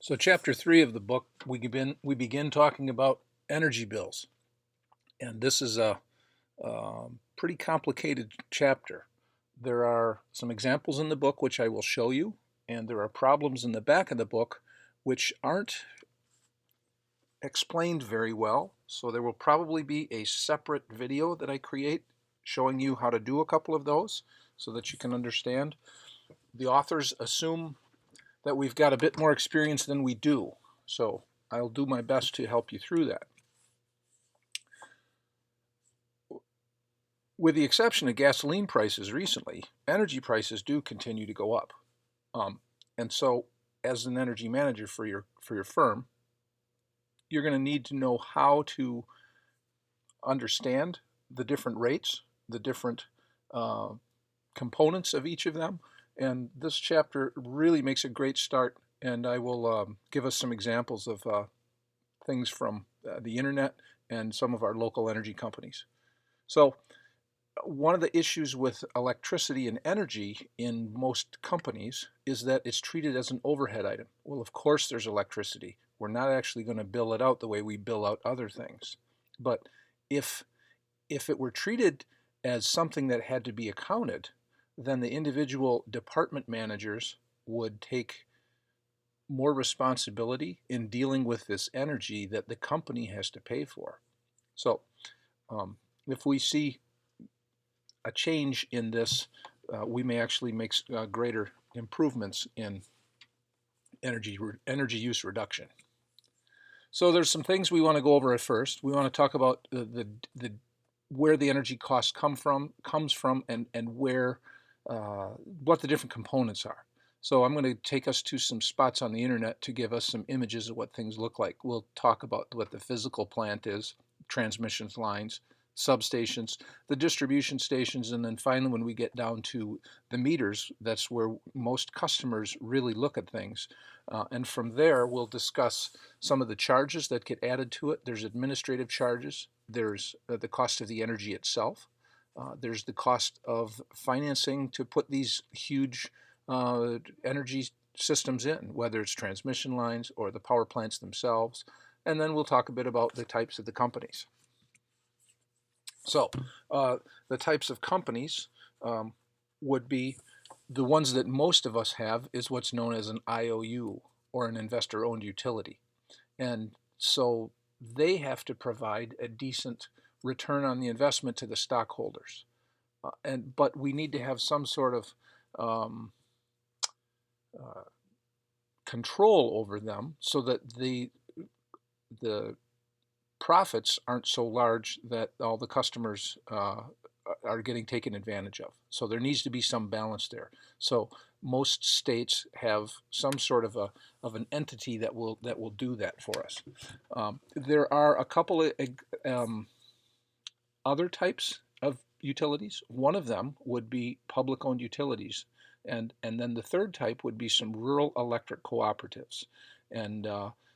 So, chapter 3 of the book, we begin talking about energy bills, and this is a pretty complicated chapter. There are some examples in the book which I will show you, and there are problems in the back of the book which aren't explained very well. So there will probably be a separate video that I create showing you how to do a couple of those so that you can understand. The authors assume that we've got a bit more experience than we do. So I'll do my best to help you through that. With the exception of gasoline prices recently, energy prices do continue to go up. And so as an energy manager for your firm, you're going to need to know how to understand the different rates, the different components of each of them. And this chapter really makes a great start, and I will give us some examples of things from the internet and some of our local energy companies. So one of the issues with electricity and energy in most companies is that it's treated as an overhead item. Well, of course there's electricity. We're not actually going to bill it out the way we bill out other things. But if it were treated as something that had to be accounted, then the individual department managers would take more responsibility in dealing with this energy that the company has to pay for. So if we see a change in this, we may actually make greater improvements in energy use reduction. So there's some things we want to go over at first. We want to talk about where the energy costs comes from, and where what the different components are. So I'm going to take us to some spots on the internet to give us some images of what things look like. We'll talk about what the physical plant is, transmission lines, substations, the distribution stations, and then finally when we get down to the meters, that's where most customers really look at things. And from there we'll discuss some of the charges that get added to it. There's administrative charges, there's the cost of the energy itself, there's the cost of financing to put these huge energy systems in, whether it's transmission lines or the power plants themselves. And then we'll talk a bit about the types of the companies. So the types of companies would be the ones that most of us have is what's known as an IOU, or an investor-owned utility. And so they have to provide a decent return on the investment to the stockholders. But we need to have some sort of control over them so that the profits aren't so large that all the customers are getting taken advantage of. So there needs to be some balance there. So most states have some sort of an entity that will do that for us. There are a couple of other types of utilities. One of them would be public-owned utilities, and then the third type would be some rural electric cooperatives. And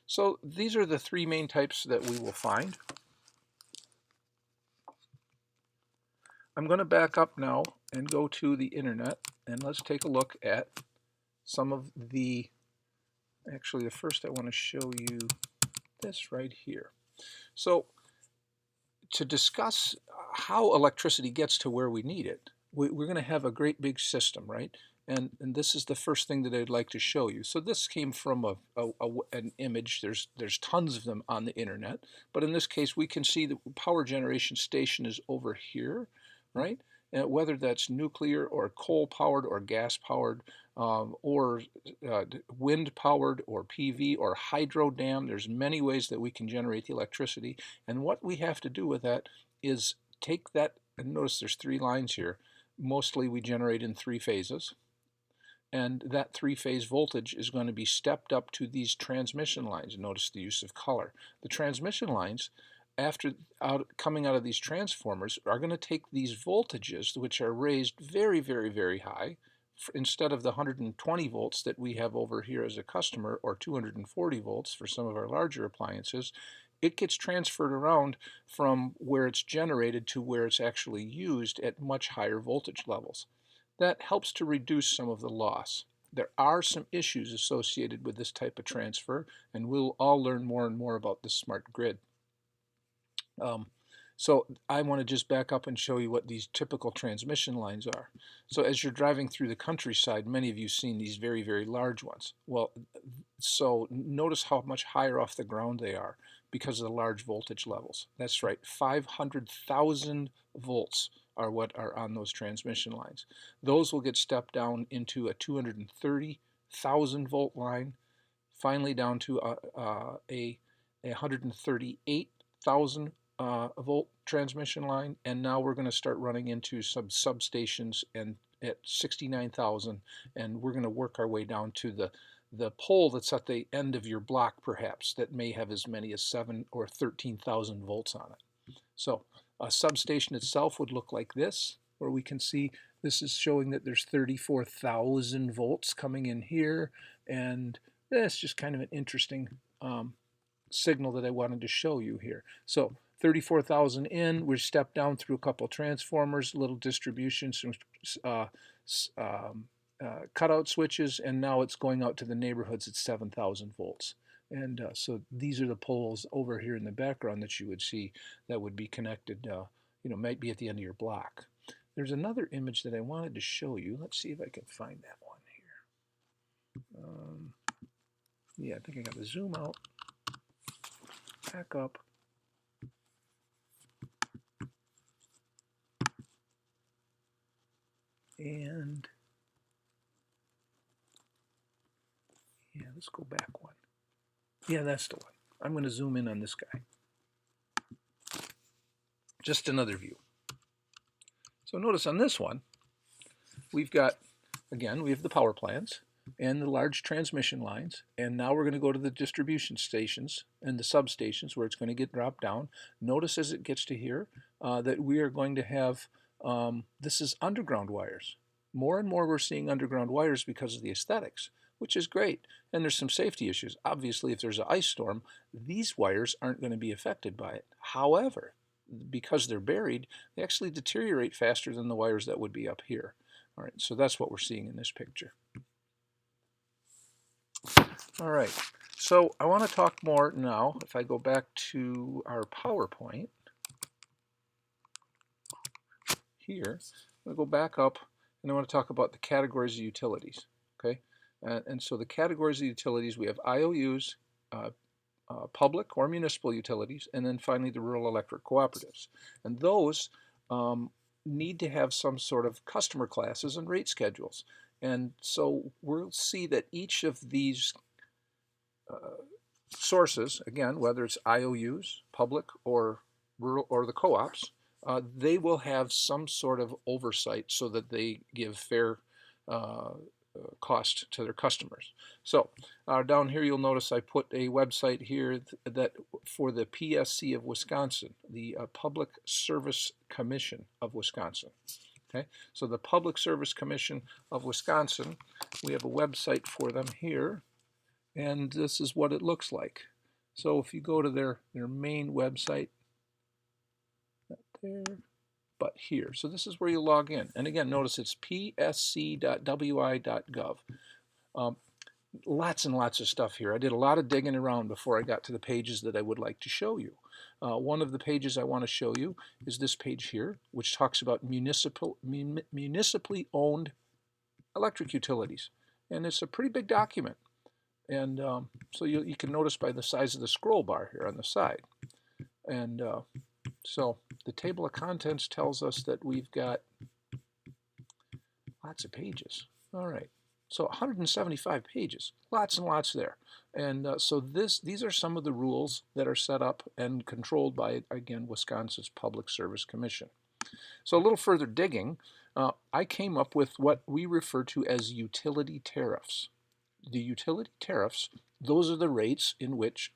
so these are the three main types that we will find. I'm going to back up now and go to the internet, and let's take a look at some of the, actually the first I want to show you this right here. So to discuss how electricity gets to where we need it, we're going to have a great big system, right? And this is the first thing that I'd like to show you. So this came from an image. There's tons of them on the internet, but in this case we can see the power generation station is over here, right? And whether that's nuclear or coal powered or gas powered, or wind powered or PV or hydro dam, there's many ways that we can generate the electricity. And what we have to do with that is take that, and notice there's three lines here. Mostly we generate in three phases. And that three-phase voltage is going to be stepped up to these transmission lines. Notice the use of color. The transmission lines, coming out of these transformers, are going to take these voltages, which are raised very, very, very high, instead of the 120 volts that we have over here as a customer, or 240 volts for some of our larger appliances. It gets transferred around from where it's generated to where it's actually used at much higher voltage levels. That helps to reduce some of the loss. there are some issues associated with this type of transfer, and we'll all learn more and more about the smart grid. So I want to just back up and show you what these typical transmission lines are. So as you're driving through the countryside, many of you have seen these very, very large ones. Well, so notice how much higher off the ground they are because of the large voltage levels. That's right, 500,000 volts are what are on those transmission lines. Those will get stepped down into a 230,000 volt line, finally down to a 138,000 volt transmission line, and now we're going to start running into some substations and at 69,000, and we're going to work our way down to the pole that's at the end of your block, perhaps, that may have as many as 7 or 13,000 volts on it. So a substation itself would look like this, where we can see this is showing that there's 34,000 volts coming in here, and that's just kind of an interesting signal that I wanted to show you here. So 34,000 in, we're stepped down through a couple transformers, little distributions, some cutout switches, and now it's going out to the neighborhoods at 7,000 volts. And so these are the poles over here in the background that you would see that would be connected, might be at the end of your block. There's another image that I wanted to show you. Let's see if I can find that one here. Yeah, I think I got to zoom out, back up. And yeah, let's go back one. Yeah, that's the one. I'm going to zoom in on this guy. Just another view. So notice on this one, we've got, again, we have the power plants and the large transmission lines, and now we're going to go to the distribution stations and the substations where it's going to get dropped down. Notice as it gets to here that we are going to have, this is underground wires. More and more we're seeing underground wires because of the aesthetics, which is great. And there's some safety issues. Obviously, if there's an ice storm, these wires aren't going to be affected by it. However, because they're buried, they actually deteriorate faster than the wires that would be up here. All right, so that's what we're seeing in this picture. All right, so I want to talk more now. If I go back to our PowerPoint here, I'm going to go back up and I want to talk about the categories of utilities. Okay, and so the categories of utilities, we have IOUs, public or municipal utilities, and then finally the rural electric cooperatives. And those need to have some sort of customer classes and rate schedules. And so we'll see that each of these sources, again, whether it's IOUs, public or rural or the co-ops, they will have some sort of oversight so that they give fair cost to their customers. So down here you'll notice I put a website here that for the PSC of Wisconsin, the Public Service Commission of Wisconsin. Okay, so the Public Service Commission of Wisconsin, we have a website for them here, and this is what it looks like. So if you go to their main website, not there, but here. So this is where you log in. And again, notice it's psc.wi.gov. Lots and lots of stuff here. I did a lot of digging around before I got to the pages that I would like to show you. One of the pages I want to show you is this page here, which talks about municipally owned electric utilities. And it's a pretty big document. And so you can notice by the size of the scroll bar here on the side. And so the table of contents tells us that we've got lots of pages. All right, so 175 pages, lots and lots there. And so these are some of the rules that are set up and controlled by, again, Wisconsin's Public Service Commission. So a little further digging, I came up with what we refer to as utility tariffs. The utility tariffs, those are the rates in which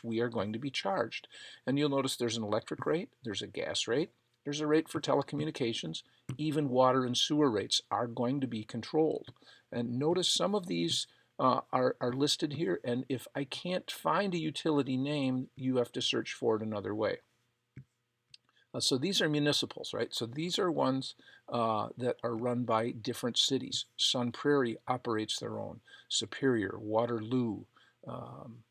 we are going to be charged. And you'll notice there's an electric rate, there's a gas rate, there's a rate for telecommunications, even water and sewer rates are going to be controlled. And notice some of these are listed here, and if I can't find a utility name, you have to search for it another way. So these are municipals, right? So these are ones that are run by different cities. Sun Prairie operates their own. Superior, Waterloo, um,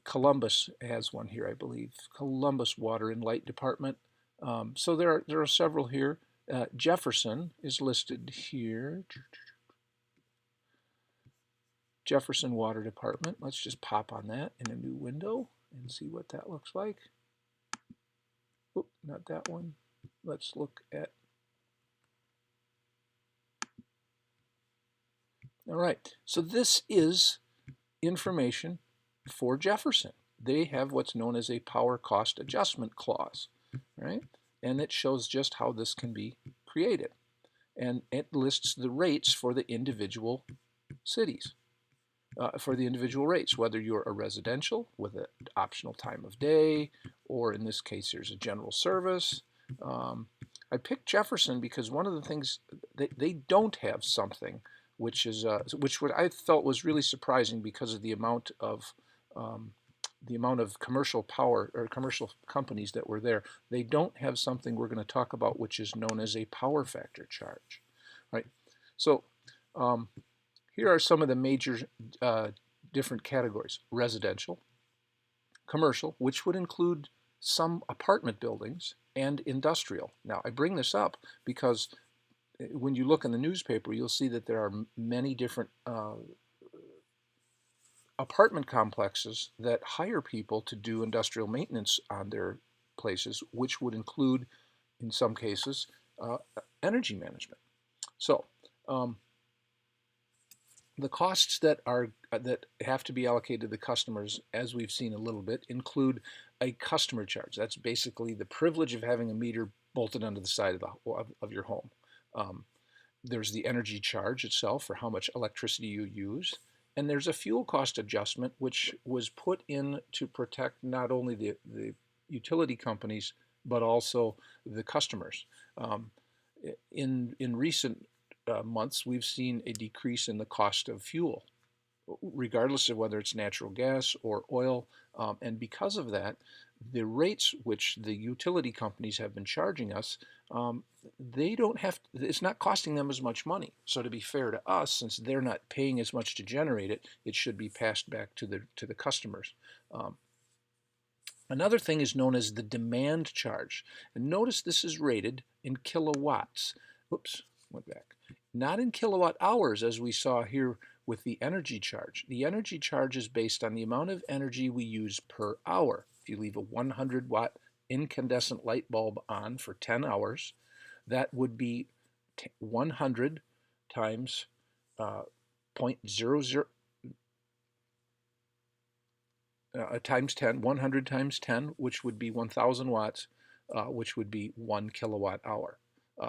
Columbus has one here, I believe. Columbus Water and Light Department. So there are several here. Jefferson is listed here. Jefferson Water Department. Let's just pop on that in a new window and see what that looks like. Oop, not that one. Let's look at. All right, so this is information for Jefferson. They have what's known as a power cost adjustment clause, right? And it shows just how this can be created. And it lists the rates for the individual cities, for the individual rates, whether you're a residential with an optional time of day, or in this case, there's a general service. I picked Jefferson because one of the things they don't have something which what I felt was really surprising because of um, the amount of commercial power or commercial companies that were there. They don't have something we're going to talk about, which is known as a power factor charge, right? So um, here are some of the major different categories: residential, commercial, which would include some apartment buildings, and industrial. Now, I bring this up because when you look in the newspaper, you'll see that there are many different apartment complexes that hire people to do industrial maintenance on their places, which would include, in some cases, uh, energy management. So, the costs that have to be allocated to the customers, as we've seen a little bit, include a customer charge. That's basically the privilege of having a meter bolted onto the side of your home. Um, there's the energy charge itself for how much electricity you use. And there's a fuel cost adjustment, which was put in to protect not only the utility companies, but also the customers. Um, in recent months, we've seen a decrease in the cost of fuel, regardless of whether it's natural gas or oil. And because of that, the rates which the utility companies have been charging us, they don't have, it's not costing them as much money. So to be fair to us, since they're not paying as much to generate it, it should be passed back to the customers. Another thing is known as the demand charge. And notice this is rated in kilowatts. Oops, went back. Not in kilowatt hours as we saw here with the energy charge. The energy charge is based on the amount of energy we use per hour. If you leave a 100-watt incandescent light bulb on for 10 hours, that would be 100 times 0.00 times 10, 100 times 10, which would be 1,000 watts, which would be 1 kilowatt hour.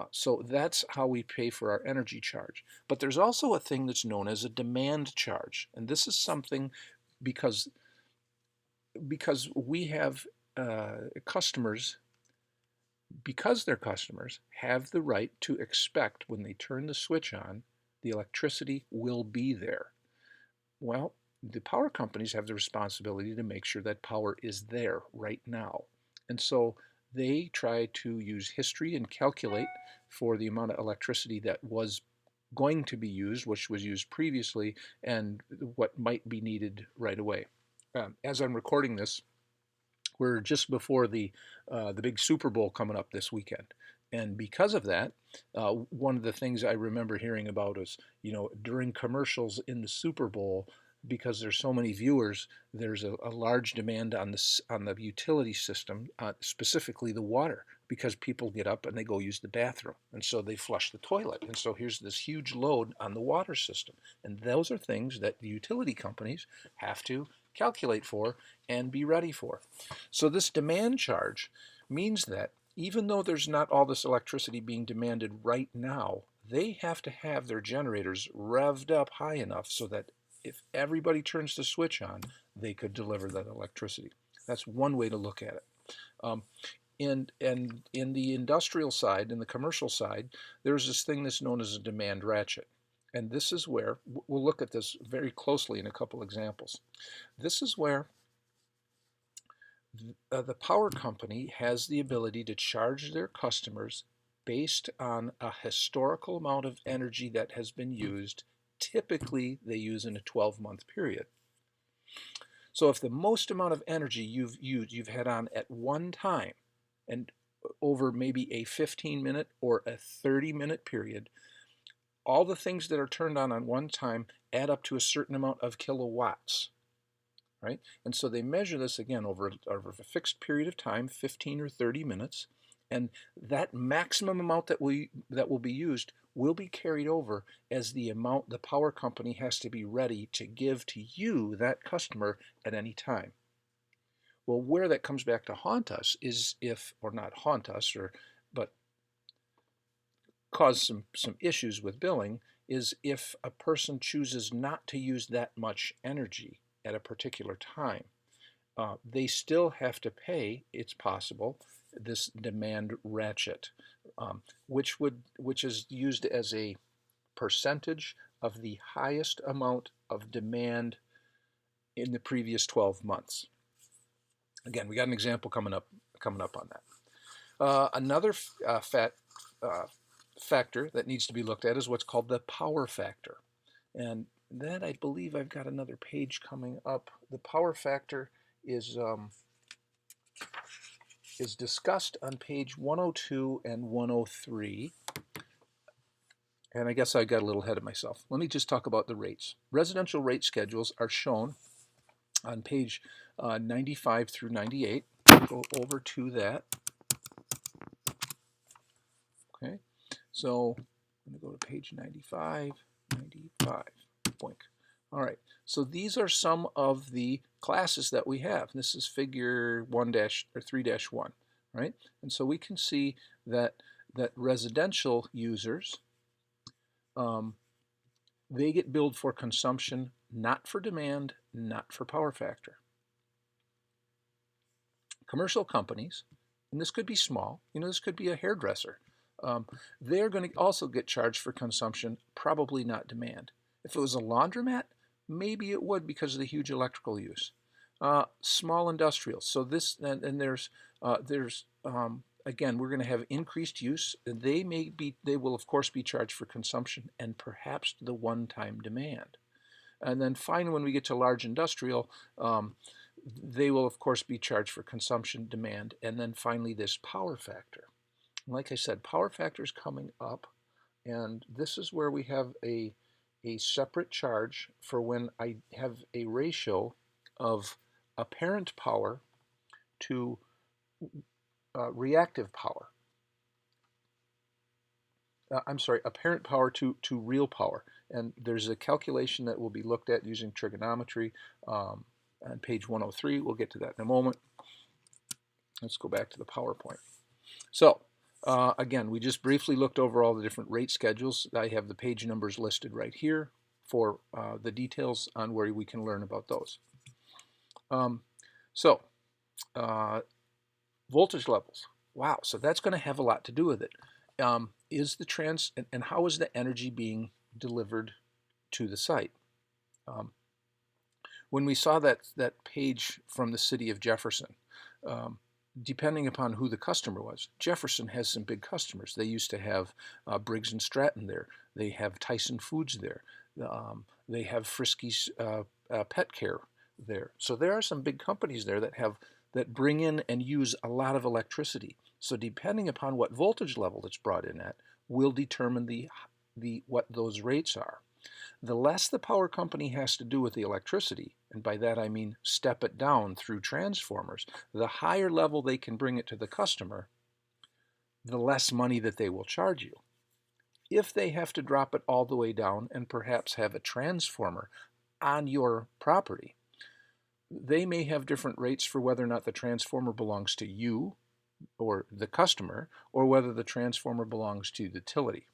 So that's how we pay for our energy charge. But there's also a thing that's known as a demand charge. And this is something because we have customers, because their customers have the right to expect when they turn the switch on, the electricity will be there. Well, the power companies have the responsibility to make sure that power is there right now. And so they try to use history and calculate for the amount of electricity that was going to be used, which was used previously, and what might be needed right away. As I'm recording this, we're just before the big Super Bowl coming up this weekend. And because of that, one of the things I remember hearing about is, during commercials in the Super Bowl, because there's so many viewers, there's a large demand on the utility system, specifically the water, because people get up and they go use the bathroom, and so they flush the toilet, and so here's this huge load on the water system, and those are things that the utility companies have to calculate for and be ready for. So this demand charge means that even though there's not all this electricity being demanded right now, they have to have their generators revved up high enough so that if everybody turns the switch on, they could deliver that electricity. That's one way to look at it. And in the industrial side, in the commercial side, there's this thing that's known as a demand ratchet. And this is where, we'll look at this very closely in a couple examples. This is where The power company has the ability to charge their customers based on a historical amount of energy that has been used. Typically, they use in a 12-month period. So if the most amount of energy you've had on at one time, and over maybe a 15-minute or a 30-minute period, all the things that are turned on one time add up to a certain amount of kilowatts, right? And so they measure this again over a fixed period of time, 15 or 30 minutes, and that maximum amount that will be used will be carried over as the amount the power company has to be ready to give to you, that customer, at any time. Well, where that comes back to haunt us is if, or not haunt us, but cause some issues with billing, is if a person chooses not to use that much energy at a particular time. They still have to pay, it's possible, this demand ratchet, which is used as a percentage of the highest amount of demand in the previous 12 months. Again, we got an example coming up on that. Another factor that needs to be looked at is what's called the power factor, and that, I believe, I've got another page coming up. The power factor is discussed on page 102 and 103. And I guess I got a little ahead of myself. Let me just talk about the rates. Residential rate schedules are shown on page 95 through 98. Go over to that. Okay, so I'm going to go to page 95, 95. Boink. All right, so these are some of the classes that we have. This is figure 3-1, right? And so we can see that residential users, they get billed for consumption, not for demand, not for power factor. Commercial companies, and this could be small, this could be a hairdresser, they're going to also get charged for consumption, probably not demand. If it was a laundromat, maybe it would because of the huge electrical use. Small industrials. So this, and there's again, we're going to have increased use. They will of course be charged for consumption and perhaps the one-time demand. And then finally, when we get to large industrial, they will of course be charged for consumption, demand, and then finally this power factor. Like I said, power factor is coming up, and this is where we have a separate charge for when I have a ratio of apparent power to reactive power. I'm sorry, apparent power to real power. And there's a calculation that will be looked at using trigonometry on page 103. We'll get to that in a moment. Let's go back to the PowerPoint. So again, we just briefly looked over all the different rate schedules. I have the page numbers listed right here for the details on where we can learn about those. Voltage levels. Wow, so that's going to have a lot to do with it. Is the and how is the energy being delivered to the site? When we saw that page from the city of Jefferson, depending upon who the customer was, Jefferson has some big customers. They used to have Briggs and Stratton there. They have Tyson Foods there. They have Frisky's Pet Care there. So there are some big companies there that bring in and use a lot of electricity. So depending upon what voltage level it's brought in at will determine what those rates are. The less the power company has to do with the electricity, and by that I mean step it down through transformers, the higher level they can bring it to the customer, the less money that they will charge you. If they have to drop it all the way down and perhaps have a transformer on your property, they may have different rates for whether or not the transformer belongs to you or the customer, or whether the transformer belongs to the utility.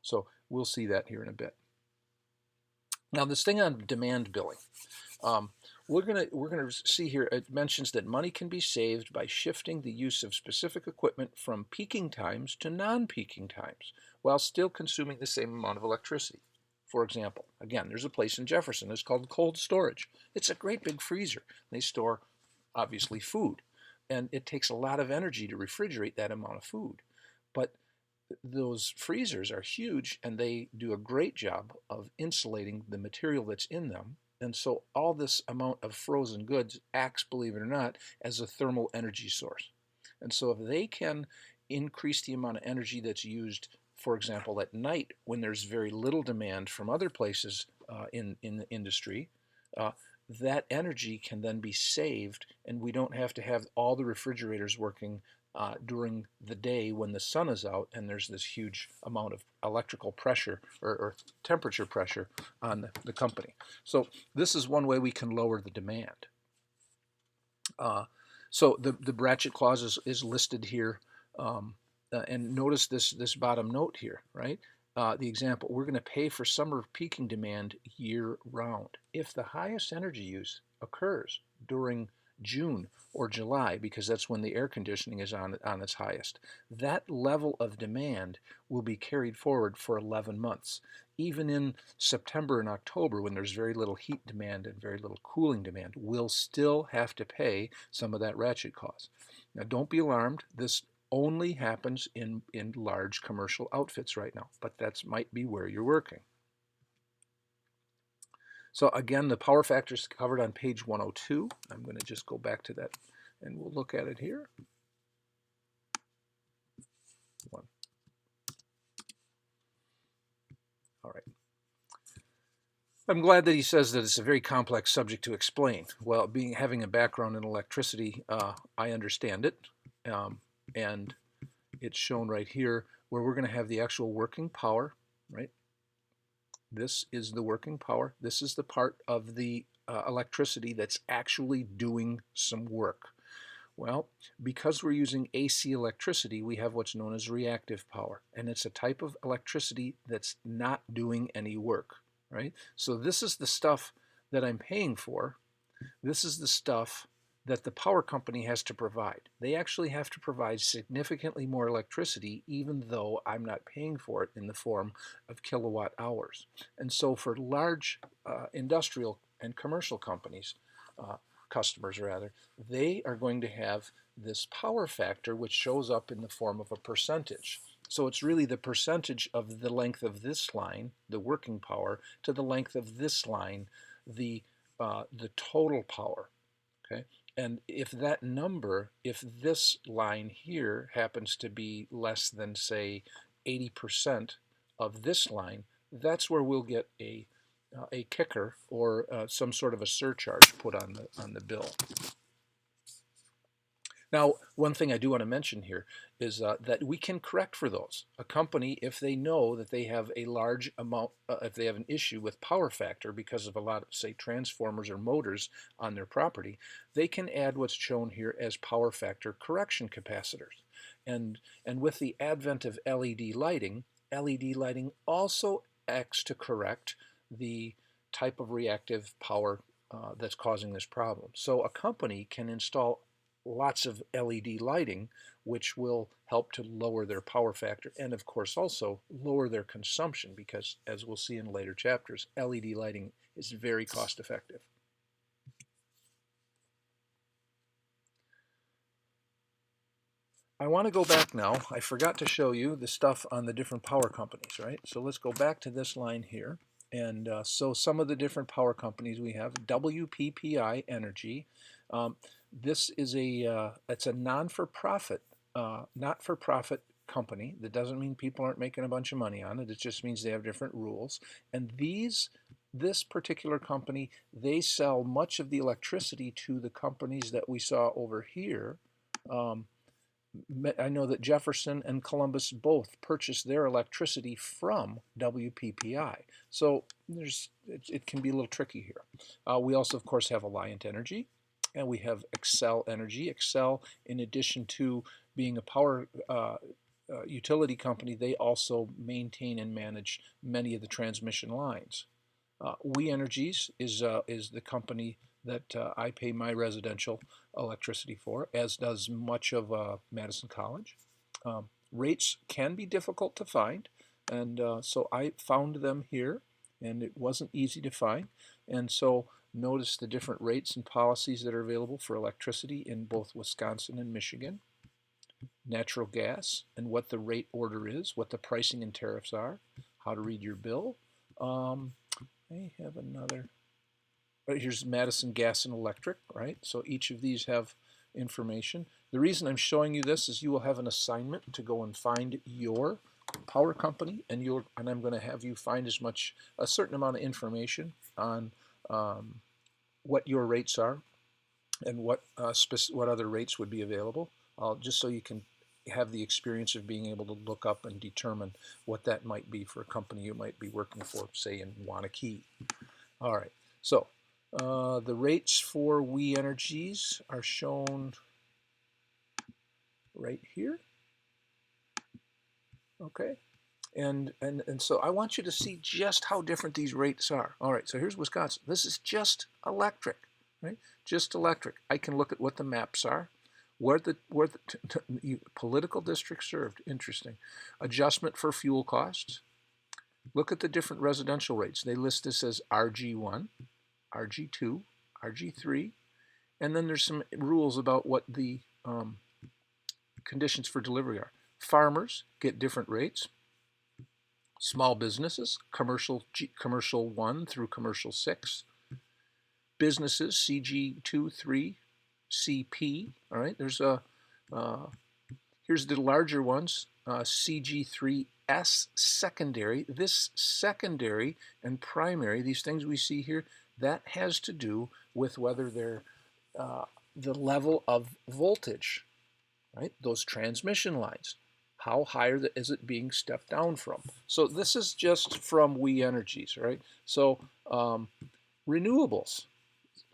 So we'll see that here in a bit. Now this thing on demand billing, we're gonna see here, it mentions that money can be saved by shifting the use of specific equipment from peaking times to non-peaking times while still consuming the same amount of electricity. For example, again, there's a place in Jefferson, it's called cold storage. It's a great big freezer. They store, obviously, food. and it takes a lot of energy to refrigerate that amount of food. But those freezers are huge, and they do a great job of insulating the material that's in them. And so all this amount of frozen goods acts, believe it or not, as a thermal energy source. And so if they can increase the amount of energy that's used, for example, at night when there's very little demand from other places in the industry, uh, that energy can then be saved, and we don't have to have all the refrigerators working during the day when the sun is out and there's this huge amount of electrical pressure or temperature pressure on the company. So this is one way we can lower the demand. So the ratchet clause is listed here. And notice this bottom note here, right? The example, we're going to pay for summer peaking demand year round. If the highest energy use occurs during June or July, because that's when the air conditioning is on its highest, that level of demand will be carried forward for 11 months. Even in September and October, when there's very little heat demand and very little cooling demand, we'll still have to pay some of that ratchet cost. Now, don't be alarmed. This only happens in large commercial outfits right now, but that might be where you're working. So again, the power factor is covered on page 102. I'm going to just go back to that and we'll look at it here. All right. I'm glad that he says that it's a very complex subject to explain. Well, having a background in electricity, I understand it. And it's shown right here where we're going to have the actual working power, right? This is the working power. This is the part of the electricity that's actually doing some work. Well, because we're using AC electricity, we have what's known as reactive power, and it's a type of electricity that's not doing any work, right? So this is the stuff that I'm paying for. This is the stuff that the power company has to provide. They actually have to provide significantly more electricity, even though I'm not paying for it in the form of kilowatt hours. And so for large industrial and commercial companies, customers rather, they are going to have this power factor which shows up in the form of a percentage. So it's really the percentage of the length of this line, the working power, to the length of this line, the total power. Okay, and if that number, if this line here happens to be less than, say, 80% of this line, that's where we'll get a kicker or some sort of a surcharge put on the bill. Now, one thing I do want to mention here is that we can correct for those. A company, if they know that they have a large amount, if they have an issue with power factor because of a lot of, say, transformers or motors on their property, they can add what's shown here as power factor correction capacitors. And with the advent of LED lighting also acts to correct the type of reactive power that's causing this problem. So a company can install lots of LED lighting, which will help to lower their power factor and, of course, also lower their consumption because, as we'll see in later chapters, LED lighting is very cost effective. I want to go back now. I forgot to show you the stuff on the different power companies, right? So let's go back to this line here. And so some of the different power companies we have, WPPI Energy. This is it's a non-for-profit, not-for-profit company. That doesn't mean people aren't making a bunch of money on it. It just means they have different rules. And this particular company, they sell much of the electricity to the companies that we saw over here. I know that Jefferson and Columbus both purchased their electricity from WPPI. So it can be a little tricky here. We also, of course, have Alliant Energy, and we have Xcel Energy. Xcel, in addition to being a power utility company, they also maintain and manage many of the transmission lines. We Energies is the company that I pay my residential electricity for, as does much of Madison College. Rates can be difficult to find, and so I found them here, and it wasn't easy to find. And so Notice the different rates and policies that are available for electricity in both Wisconsin and Michigan. Natural gas and what the rate order is, what the pricing and tariffs are, how to read your bill. I have another. Here's Madison Gas and Electric, right? So each of these have information. The reason I'm showing you this is you will have an assignment to go and find your power company, and I'm going to have you find a certain amount of information on what your rates are and what other rates would be available, just so you can have the experience of being able to look up and determine what that might be for a company you might be working for, say in Waunakee. All right, so the rates for We Energies are shown right here. Okay, and so I want you to see just how different these rates are. All right, so here's Wisconsin. This is just electric, right? Just electric. I can look at what the maps are, where the political districts served. Interesting. Adjustment for fuel costs. Look at the different residential rates. They list this as RG1, RG2, RG3, and then there's some rules about what the conditions for delivery are. Farmers get different rates. Small businesses, commercial 1 through commercial 6. Businesses, CG2, 3, CP. All right, there's here's the larger ones, CG3S secondary. This secondary and primary, these things we see here, that has to do with whether they're the level of voltage, right? Those transmission lines. How high is it being stepped down from? So this is just from We Energies, right? So renewables,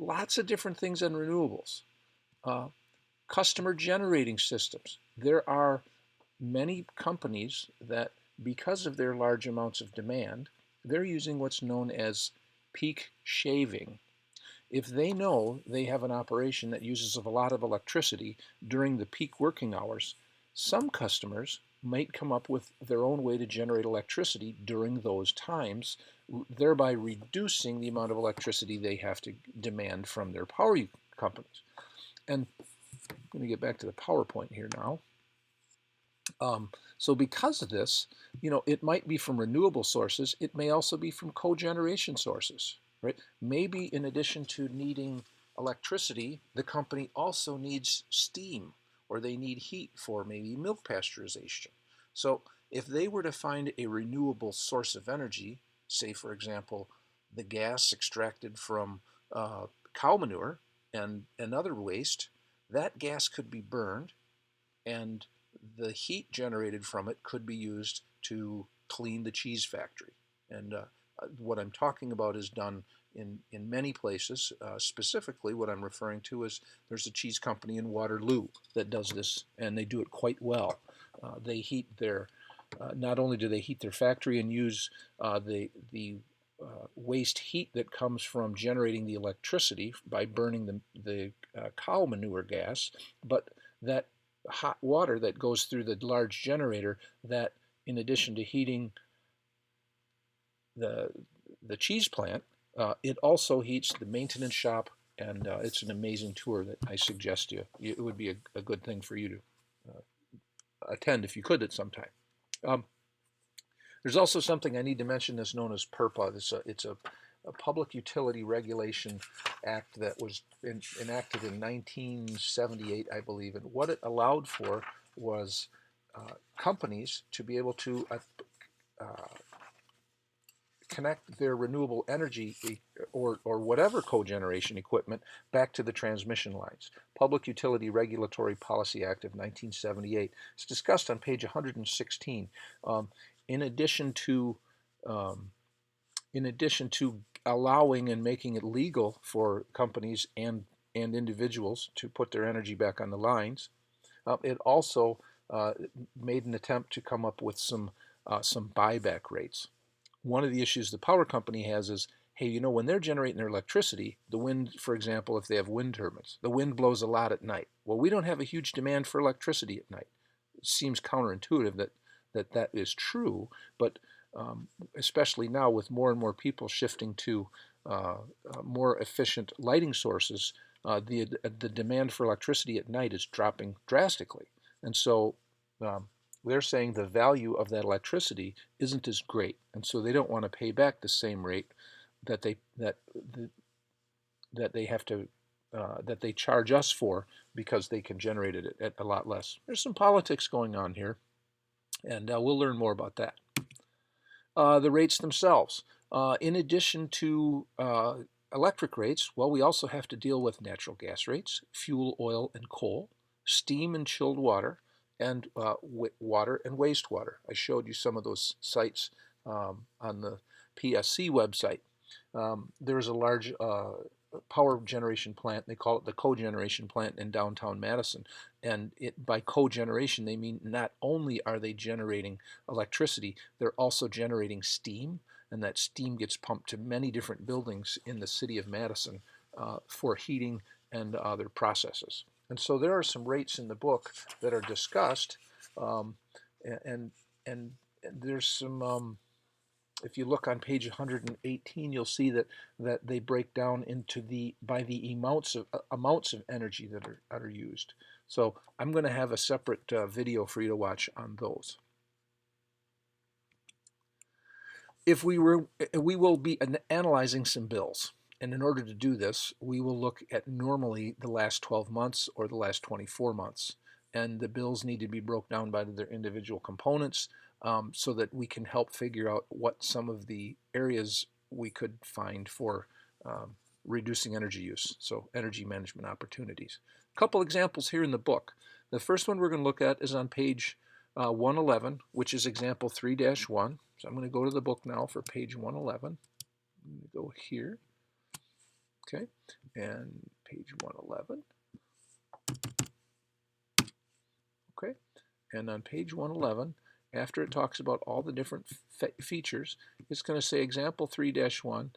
lots of different things on renewables. Customer generating systems. There are many companies that, because of their large amounts of demand, they're using what's known as peak shaving. If they know they have an operation that uses a lot of electricity during the peak working hours, some customers might come up with their own way to generate electricity during those times, thereby reducing the amount of electricity they have to demand from their power companies. And I'm going to get back to the PowerPoint here now. So because of this, it might be from renewable sources. It may also be from cogeneration sources, right? Maybe in addition to needing electricity, the company also needs steam, or they need heat for maybe milk pasteurization. So if they were to find a renewable source of energy, say for example, the gas extracted from cow manure and other waste, that gas could be burned, and the heat generated from it could be used to clean the cheese factory. And what I'm talking about is done in many places. Specifically, what I'm referring to is there's a cheese company in Waterloo that does this, and they do it quite well. They heat their, not only do they heat their factory and use the waste heat that comes from generating the electricity by burning the cow manure gas, but that hot water that goes through the large generator, that in addition to heating the cheese plant, it also heats the maintenance shop, and it's an amazing tour that I suggest you. It would be a good thing for you to attend if you could at some time. There's also something I need to mention that's known as PURPA. It's a Public Utility Regulation Act that was enacted in 1978, I believe. And what it allowed for was companies to be able to connect their renewable energy or whatever cogeneration equipment back to the transmission lines. Public Utility Regulatory Policy Act of 1978. It's discussed on page 116. In addition to allowing and making it legal for companies and individuals to put their energy back on the lines, it also made an attempt to come up with some buyback rates. One of the issues the power company has is, hey, when they're generating their electricity, the wind, for example, if they have wind turbines, the wind blows a lot at night. Well, we don't have a huge demand for electricity at night. It seems counterintuitive that is true, but especially now with more and more people shifting to more efficient lighting sources, the demand for electricity at night is dropping drastically. And so um, they're saying the value of that electricity isn't as great, and so they don't want to pay back the same rate that they have to that they charge us for, because they can generate it at a lot less. There's some politics going on here, and we'll learn more about that. The rates themselves. In addition to electric rates, well, we also have to deal with natural gas rates, fuel, oil, and coal, steam and chilled water, and water and wastewater. I showed you some of those sites on the PSC website. There's a large power generation plant. They call it the cogeneration plant in downtown Madison. And by cogeneration, they mean not only are they generating electricity, they're also generating steam, and that steam gets pumped to many different buildings in the city of Madison for heating and other processes. And so there are some rates in the book that are discussed, and, and there's some if you look on page 118, you'll see that they break down into by the amounts of energy that are used. So I'm going to have a separate video for you to watch on those. We will be analyzing some bills, and in order to do this, we will look at normally the last 12 months or the last 24 months, and the bills need to be broke down by their individual components, so that we can help figure out what some of the areas we could find for reducing energy use, so energy management opportunities. A couple examples here in the book. The first one we're going to look at is on page 111, which is example 3-1. So I'm going to go to the book now for page 111. I'm going to go here. Okay, and page 111. Okay, and on page 111, after it talks about all the different features, it's going to say example 3-1.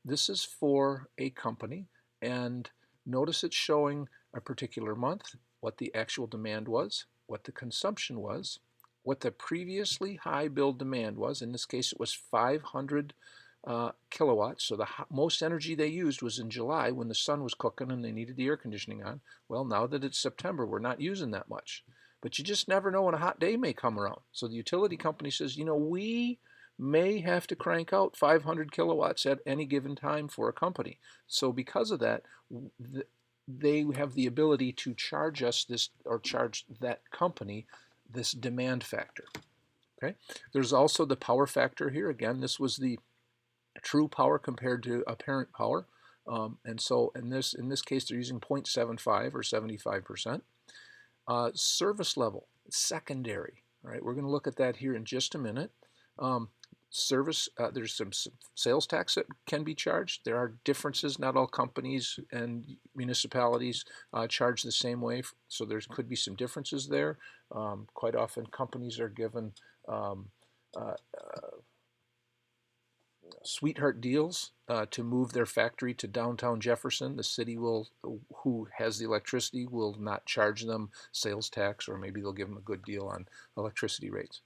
This is for a company, and notice it's showing a particular month, what the actual demand was, what the consumption was, what the previously high billed demand was. In this case, it was 500 kilowatts. So the most energy they used was in July when the sun was cooking and they needed the air conditioning on. Well, now that it's September, we're not using that much. But you just never know when a hot day may come around. So the utility company says, you know, we may have to crank out 500 kilowatts at any given time for a company. So because of that, they have the ability to charge us this, or charge that company this demand factor. Okay. There's also the power factor here. Again, this was the true power compared to apparent power. And so in this case, they're using 0.75 or 75%. Service level, secondary. All right, we're going to look at that here in just a minute. There's some sales tax that can be charged. There are differences. Not all companies and municipalities charge the same way, so there could be some differences there. Quite often companies are given sweetheart deals to move their factory to downtown Jefferson. The city who has the electricity will not charge them sales tax, or maybe they'll give them a good deal on electricity rates.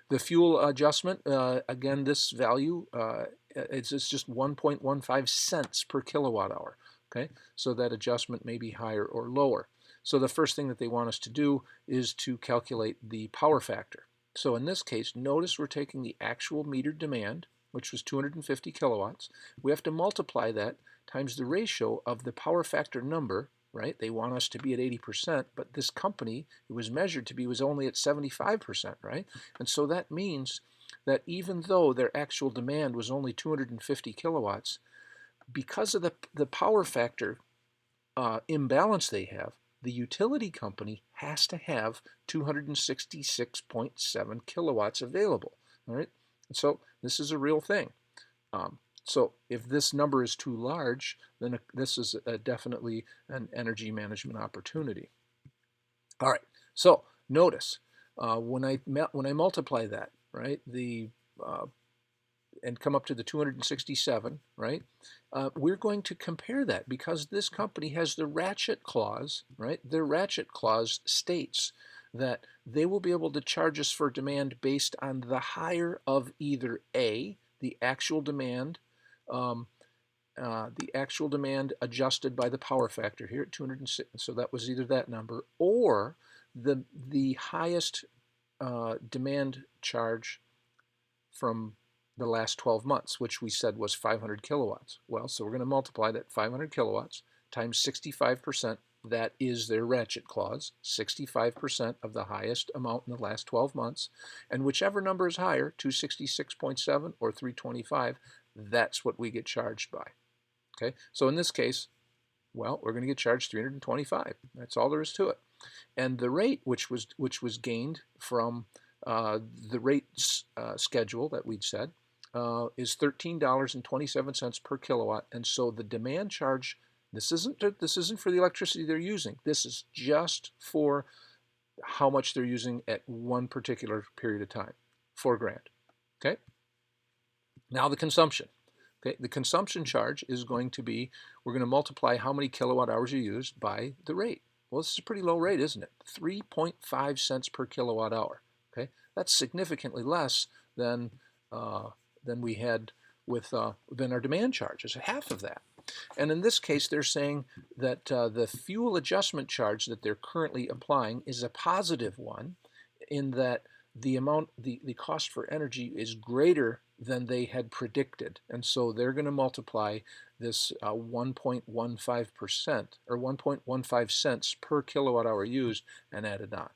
The fuel adjustment, again, this value, it's just 1.15 cents per kilowatt hour. Okay, so that adjustment may be higher or lower. So the first thing that they want us to do is to calculate the power factor. So in this case, notice we're taking the actual metered demand, which was 250 kilowatts. We have to multiply that times the ratio of the power factor number, right? They want us to be at 80%, but this company, it was measured to be, was only at 75%, right? And so that means that even though their actual demand was only 250 kilowatts, because of the power factor imbalance they have, the utility company has to have 266.7 kilowatts available, all right? So this is a real thing. So if this number is too large, then this is definitely an energy management opportunity. All right. So notice when I multiply that, right, and come up to the 267, right, we're going to compare that, because this company has the ratchet clause, right? The ratchet clause states that they will be able to charge us for demand based on the higher of either A, the actual demand, the actual demand adjusted by the power factor here at 206. So that was either that number or the highest demand charge from the last 12 months, which we said was 500 kilowatts. Well, so we're going to multiply that 500 kilowatts times 65%. That is their ratchet clause, 65% of the highest amount in the last 12 months. And whichever number is higher, 266.7 or 325, that's what we get charged by. Okay, so in this case, well, we're going to get charged 325. That's all there is to it. And the rate, which was gained from the rate schedule that we'd said, is $13.27 per kilowatt. And so the demand charge, this isn't for the electricity they're using. This is just for how much they're using at one particular period of time, $4,000. Okay. Now the consumption. Okay, the consumption charge is going to be, we're going to multiply how many kilowatt hours you used by the rate. Well, this is a pretty low rate, isn't it? 3.5 cents per kilowatt hour. Okay, that's significantly less than we had with than our demand charge. It's half of that. And in this case, they're saying that the fuel adjustment charge that they're currently applying is a positive one, in that the cost for energy is greater than they had predicted, and so they're going to multiply this 1.15% or 1.15 cents per kilowatt hour used and add it on.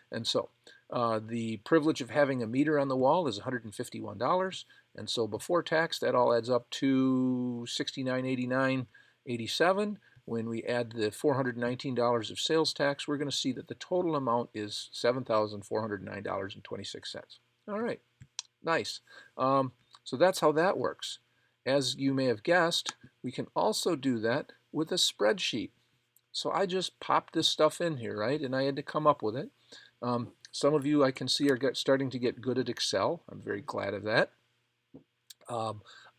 And so the privilege of having a meter on the wall is $151, and so before tax that all adds up to $69.89.87. When we add the $419 of sales tax, we're going to see that the total amount is $7,409.26. All right, nice. So that's how that works. As you may have guessed, we can also do that with a spreadsheet. So I just popped this stuff in here, right? And I had to come up with it. Some of you I can see are starting to get good at Excel. I'm very glad of that.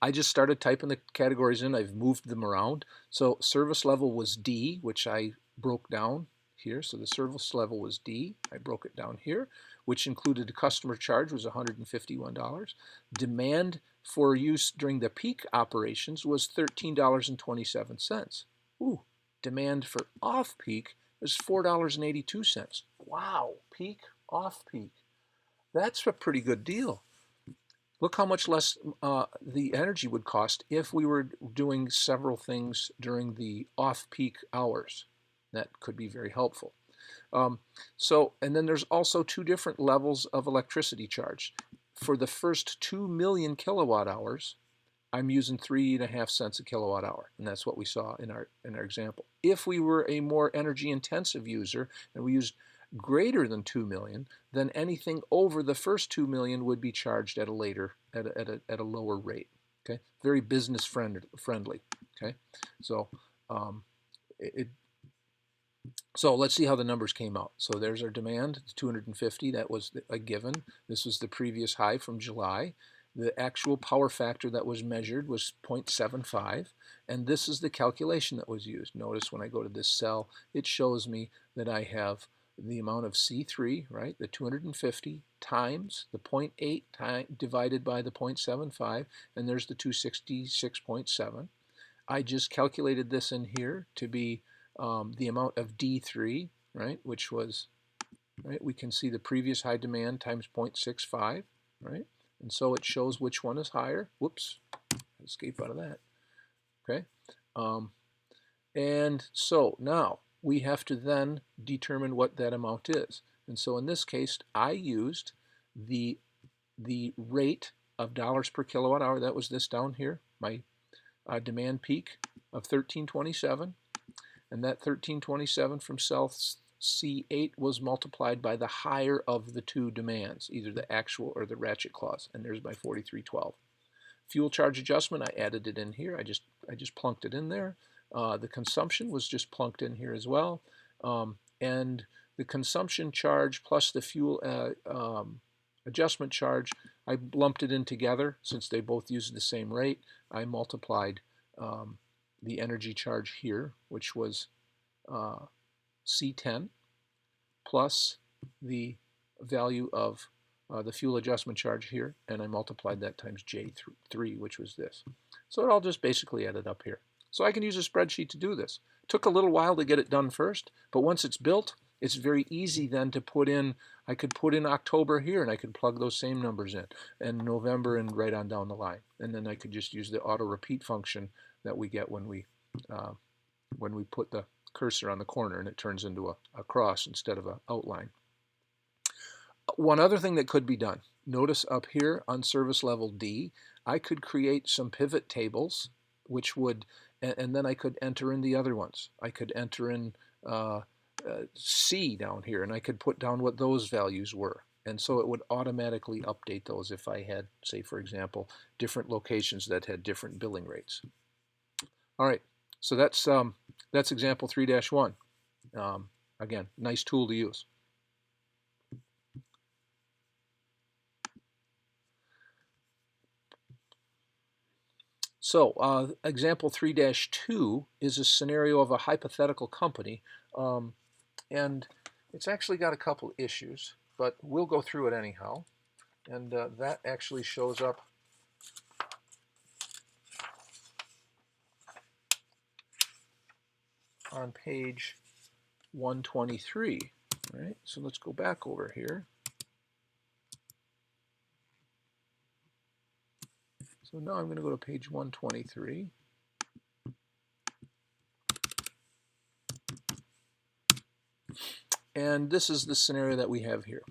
I just started typing the categories in. I've moved them around. So service level was D, which I broke down here. So the service level was D. I broke it down here, which included a customer charge was $151. Demand for use during the peak operations was $13.27. Ooh, demand for off-peak was $4.82. Wow, peak, off-peak. That's a pretty good deal. Look how much less the energy would cost if we were doing several things during the off-peak hours. That could be very helpful. And then there's also two different levels of electricity charge. For the first 2 million kilowatt hours, I'm using 3.5 cents a kilowatt hour, and that's what we saw in our example. If we were a more energy intensive user and we used greater than 2 million, then anything over the first 2 million would be charged at a lower rate. Okay, very business friendly. Okay, so so let's see how the numbers came out. So there's our demand, 250. That was a given. This was the previous high from July. The actual power factor that was measured was 0.75, and this is the calculation that was used. Notice when I go to this cell, it shows me that I have the amount of C3, right, the 250 times the 0.8 divided by the 0.75, and there's the 266.7. I just calculated this in here to be the amount of D3, right, which was, right, we can see the previous high demand times 0.65, right, and so it shows which one is higher. Whoops, escape out of that. Okay, and so now we have to then determine what that amount is. And so in this case, I used the rate of dollars per kilowatt hour. That was this down here, my demand peak of 1327. And that 1327 from cell C8 was multiplied by the higher of the two demands, either the actual or the ratchet clause. And there's my 4312. Fuel charge adjustment, I added it in here. I just plunked it in there. The consumption was just plunked in here as well. And the consumption charge plus the fuel adjustment charge, I lumped it in together since they both use the same rate. I multiplied the energy charge here, which was C10, plus the value of the fuel adjustment charge here, and I multiplied that times J3, which was this. So it all just basically added up here. So I can use a spreadsheet to do this. It took a little while to get it done first, but once it's built, it's very easy then to put in. I could put in October here, and I could plug those same numbers in, and November, and right on down the line. And then I could just use the auto repeat function that we get when we put the cursor on the corner, and it turns into a cross instead of an outline. One other thing that could be done, notice up here on service level D, I could create some pivot tables, which would, and then I could enter in the other ones. I could enter in C down here, and I could put down what those values were. And so it would automatically update those if I had, say, for example, different locations that had different billing rates. All right, so that's example 3-1. Again, nice tool to use. So example 3-2 is a scenario of a hypothetical company, and it's actually got a couple issues, but we'll go through it anyhow. And that actually shows up on page 123. Right? So let's go back over here. So now I'm going to go to page 123. And this is the scenario that we have here.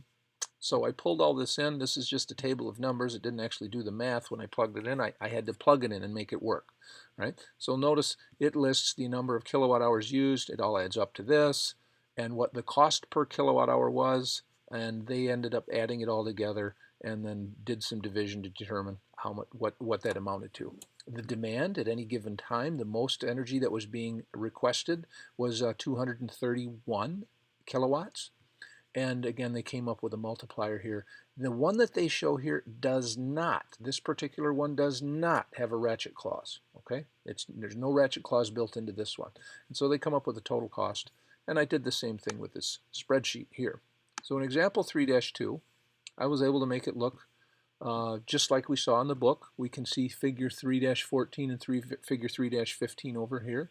So I pulled all this in. This is just a table of numbers. It didn't actually do the math when I plugged it in. I had to plug it in and make it work. Right? So notice it lists the number of kilowatt hours used. It all adds up to this, and what the cost per kilowatt hour was, and they ended up adding it all together and then did some division to determine how much, what that amounted to. The demand at any given time, the most energy that was being requested was 231 kilowatts. And again, they came up with a multiplier here. The one that they show here does not, this particular one does not have a ratchet clause. Okay, there's no ratchet clause built into this one. And so they come up with a total cost. And I did the same thing with this spreadsheet here. So in example 3-2, I was able to make it look just like we saw in the book. We can see figure 3-14 and figure 3-15 over here.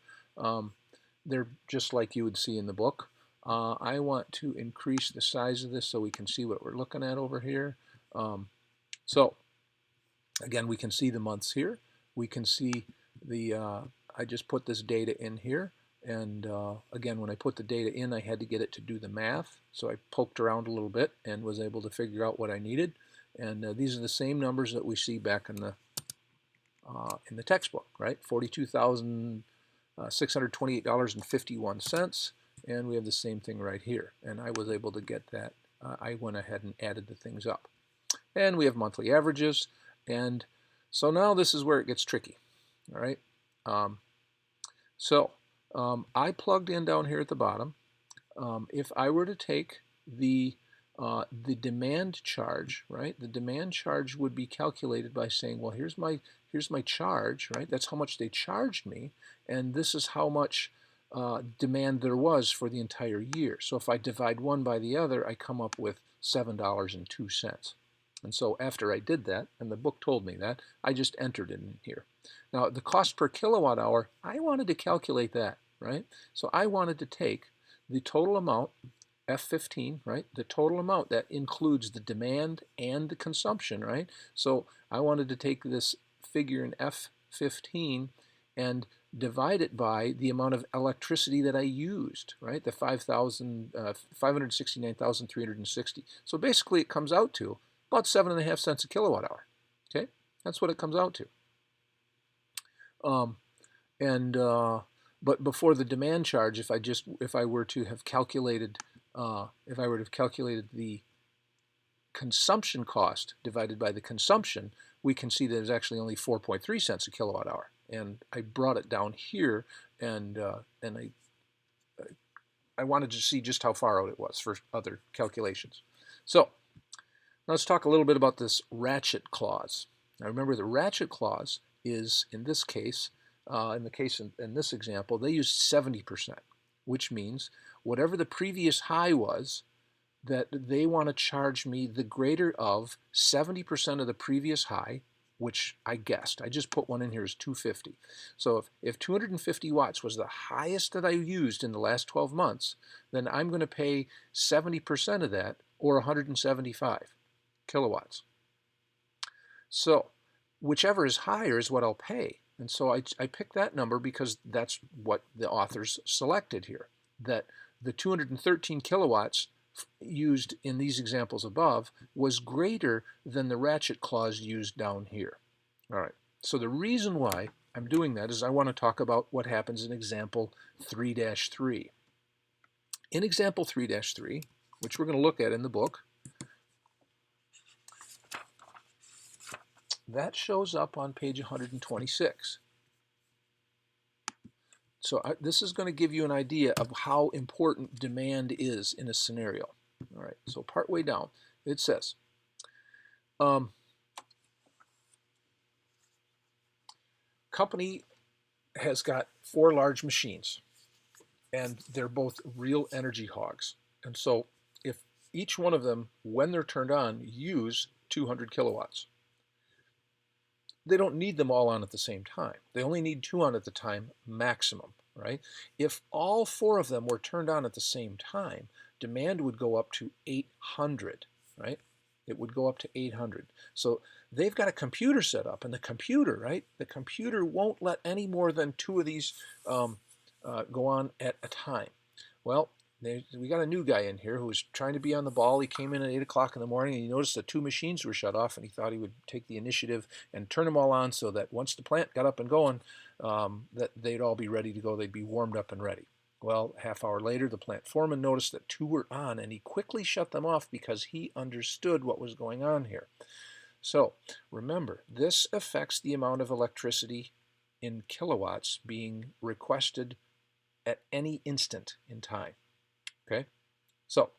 They're just like you would see in the book. I want to increase the size of this so we can see what we're looking at over here. So again, we can see the months here. We can see the, I just put this data in here. And again, when I put the data in, I had to get it to do the math. So I poked around a little bit and was able to figure out what I needed. And these are the same numbers that we see back in the textbook, right? $42,628.51. And we have the same thing right here. And I was able to get that. I went ahead and added the things up. And we have monthly averages. And so now this is where it gets tricky. All right. I plugged in down here at the bottom. If I were to take the demand charge, right? The demand charge would be calculated by saying, well, here's my charge, right? That's how much they charged me, and this is how much demand there was for the entire year. So if I divide one by the other, I come up with $7.02. And so after I did that, and the book told me that, I just entered it in here. Now the cost per kilowatt hour, I wanted to calculate that, right? So I wanted to take the total amount, F15, right? The total amount that includes the demand and the consumption, right? So I wanted to take this figure in F15 and divide it by the amount of electricity that I used, right? The 569,360. So basically it comes out to about 7.5 cents a kilowatt hour. Okay, that's what it comes out to. But before the demand charge, if I were to have calculated the consumption cost divided by the consumption, we can see that it's actually only 4.3 cents a kilowatt hour. And I brought it down here, and I wanted to see just how far out it was for other calculations. So let's talk a little bit about this ratchet clause. Now remember, the ratchet clause is, in this case, in this example, they used 70%, which means whatever the previous high was, that they want to charge me the greater of 70% of the previous high, which I guessed. I just put one in here as 250. So if 250 watts was the highest that I used in the last 12 months, then I'm going to pay 70% of that, or 175 kilowatts. So whichever is higher is what I'll pay. And so I picked that number because that's what the authors selected here, that the 213 kilowatts used in these examples above was greater than the ratchet clause used down here. All right, so the reason why I'm doing that is I want to talk about what happens in example 3-3. In example 3-3, which we're going to look at in the book, that shows up on page 126. So this is going to give you an idea of how important demand is in a scenario. All right, so partway down, it says, company has got 4 large machines, and they're both real energy hogs. And so if each one of them, when they're turned on, use 200 kilowatts, they don't need them all on at the same time. They only need 2 on at the time maximum, right? If all 4 of them were turned on at the same time, demand would go up to 800, right? It would go up to 800. So they've got a computer set up, and the computer, right? The computer won't let any more than 2 of these go on at a time. Well, we got a new guy in here who was trying to be on the ball. He came in at 8 o'clock in the morning, and he noticed that 2 machines were shut off, and he thought he would take the initiative and turn them all on so that once the plant got up and going, that they'd all be ready to go. They'd be warmed up and ready. Well, a half hour later, the plant foreman noticed that 2 were on, and he quickly shut them off because he understood what was going on here. So remember, this affects the amount of electricity in kilowatts being requested at any instant in time. Okay, so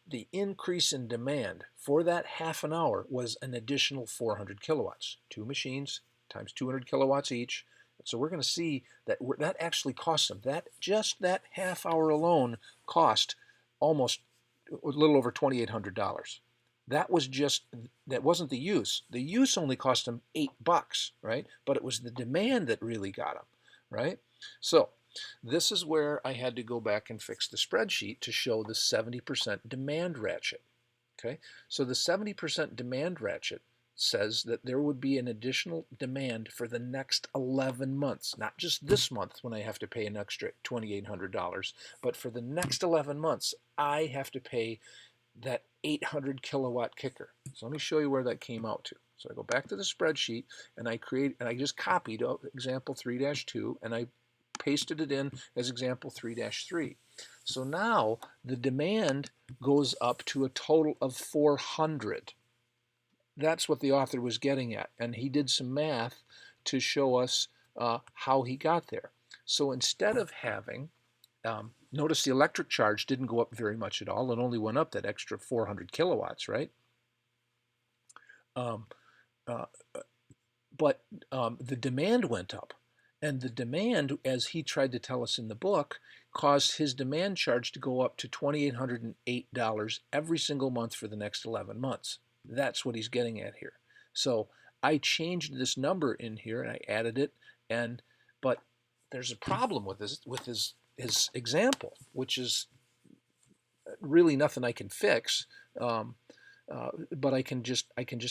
the increase in demand for that half an hour was an additional 400 kilowatts. 2 machines times 200 kilowatts each. So we're going to see that that actually cost them. Just that half hour alone cost almost a little over $2,800. That wasn't the use. The use only cost them $8, right? But it was the demand that really got them, right? So this is where I had to go back and fix the spreadsheet to show the 70% demand ratchet. Okay, so the 70% demand ratchet says that there would be an additional demand for the next 11 months, not just this month when I have to pay an extra $2,800, but for the next 11 months, I have to pay that 800 kilowatt kicker. So let me show you where that came out to. So I go back to the spreadsheet, and I just copied example 3-2, and I pasted it in as example 3-3. So now the demand goes up to a total of 400. That's what the author was getting at, and he did some math to show us how he got there. So instead of having, notice the electric charge didn't go up very much at all. It only went up that extra 400 kilowatts, right? But the demand went up. And the demand, as he tried to tell us in the book, caused his demand charge to go up to $2,808 every single month for the next 11 months. That's what he's getting at here. So I changed this number in here and I added it, but there's a problem with his example, which is really nothing I can fix. But I can just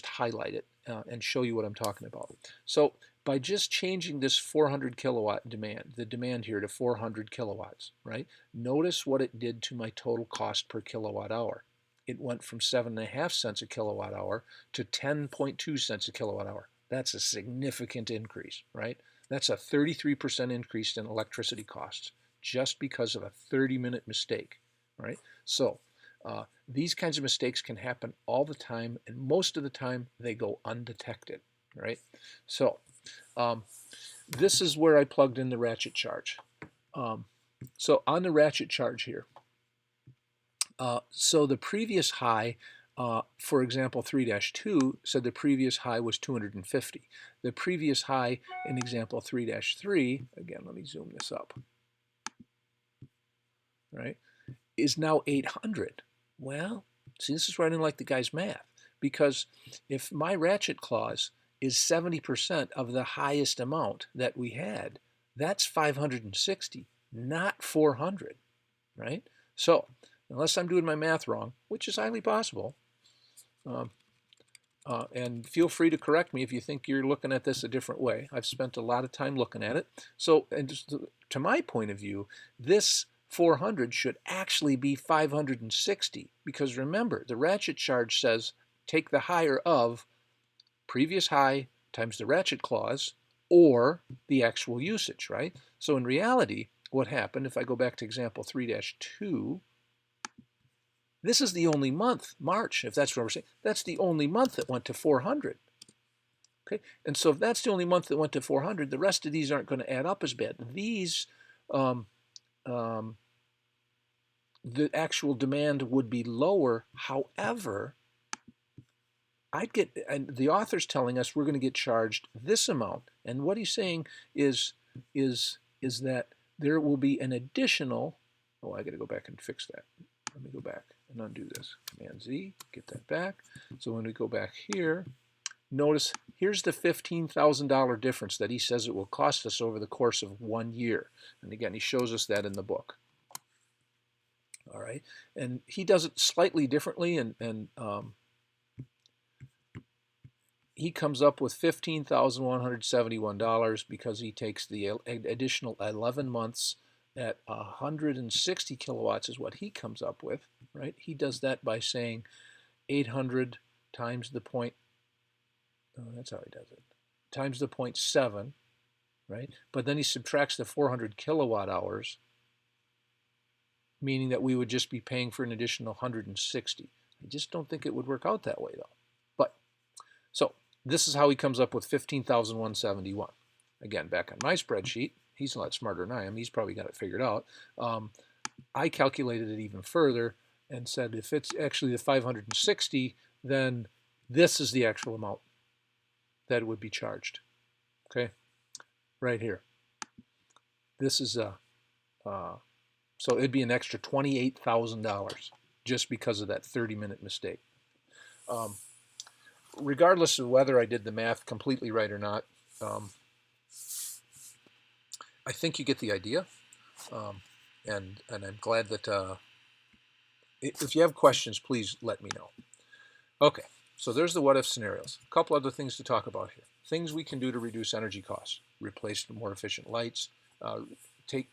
highlight it and show you what I'm talking about. So by just changing this 400 kilowatt demand, the demand here to 400 kilowatts, right? Notice what it did to my total cost per kilowatt hour. It went from 7.5 cents a kilowatt hour to 10.2 cents a kilowatt hour. That's a significant increase, right? That's a 33% increase in electricity costs just because of a 30-minute mistake, right? So these kinds of mistakes can happen all the time, and most of the time they go undetected, right? So this is where I plugged in the ratchet charge. So on the ratchet charge here, so the previous high, for example 3-2, said the previous high was 250. The previous high in example 3-3, again, let me zoom this up, right? is now 800. Well, see, this is where I didn't like the guy's math, because if my ratchet clause is 70% of the highest amount that we had, that's 560, not 400, right? So, unless I'm doing my math wrong, which is highly possible, um, and feel free to correct me if you think you're looking at this a different way. I've spent a lot of time looking at it. So, and just to my point of view, this 400 should actually be 560, because remember, the ratchet charge says take the higher of previous high times the ratchet clause or the actual usage, right? So in reality, what happened, if I go back to example 3-2, this is the only month, March, if that's what we're saying. That's the only month that went to 400. Okay, and so if that's the only month that went to 400, the rest of these aren't going to add up as bad. These, um, um, the actual demand would be lower. However, and the author's telling us we're going to get charged this amount, and what he's saying is that there will be an additional. Oh, I got to go back and fix that. Let me go back and undo this. Command Z, get that back. So when we go back here, notice here's the $15,000 difference that he says it will cost us over the course of 1 year. And again, he shows us that in the book. All right, and he does it slightly differently, and he comes up with $15,171 because he takes the additional 11 months at 160 kilowatts is what he comes up with, right? He does that by saying 800 times the point, that's how he does it, times the 0.7, right? But then he subtracts the 400 kilowatt hours, meaning that we would just be paying for an additional 160. I just don't think it would work out that way, though. But, so, this is how he comes up with 15,171. Again, back on my spreadsheet, he's a lot smarter than I am. He's probably got it figured out. I calculated it even further and said if it's actually the 560, then this is the actual amount that would be charged. Okay, right here. This is so it'd be an extra $28,000 just because of that 30-minute mistake. Regardless of whether I did the math completely right or not, I think you get the idea, and I'm glad that if you have questions, please let me know. Okay, so there's the what-if scenarios. A couple other things to talk about here. Things we can do to reduce energy costs. Replace more efficient lights, take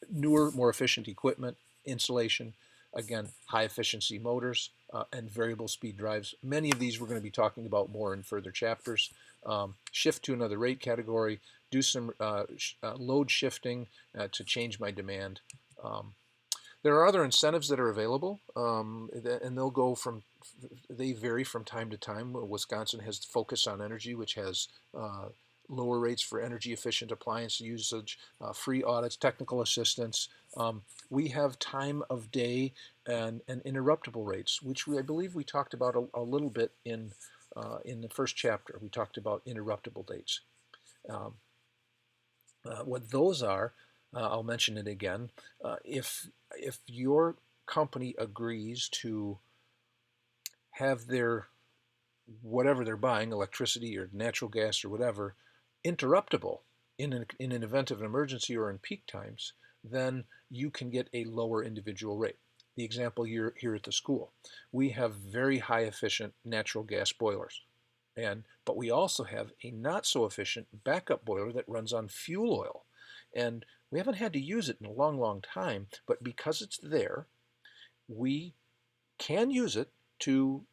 newer, more efficient equipment, insulation, again, high-efficiency motors, and variable speed drives. Many of these we're going to be talking about more in further chapters. Shift to another rate category, do some load shifting to change my demand. There are other incentives that are available, and they vary from time to time. Wisconsin has Focus on Energy, which has lower rates for energy efficient appliance usage, free audits, technical assistance. We have time of day and interruptible rates, which I believe we talked about a little bit in the first chapter. We talked about interruptible dates. What those are, I'll mention it again. If your company agrees to have their whatever they're buying, electricity or natural gas or whatever, interruptible in an event of an emergency or in peak times, then you can get a lower individual rate. The example here at the school, we have very high efficient natural gas boilers, but we also have a not so efficient backup boiler that runs on fuel oil, and we haven't had to use it in a long time, but because it's there, we can use it to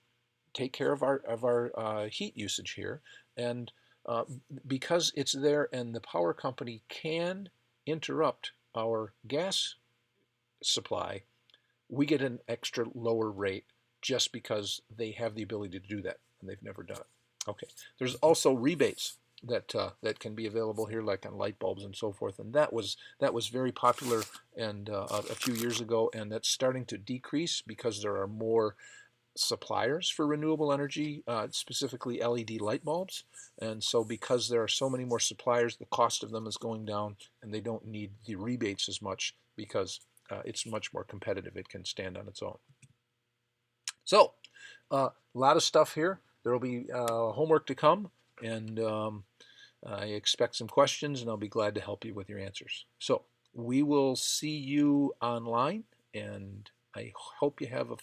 take care of our heat usage here, and because it's there and the power company can interrupt our gas supply, we get an extra lower rate just because they have the ability to do that, and they've never done it. Okay, there's also rebates that can be available here, like on light bulbs and so forth, and that was very popular and a few years ago, and that's starting to decrease because there are more suppliers for renewable energy, specifically LED light bulbs, and so because there are so many more suppliers, the cost of them is going down, and they don't need the rebates as much because it's much more competitive. It can stand on its own. So a lot of stuff here. There will be homework to come, and I expect some questions, and I'll be glad to help you with your answers. So we will see you online, and I hope you have a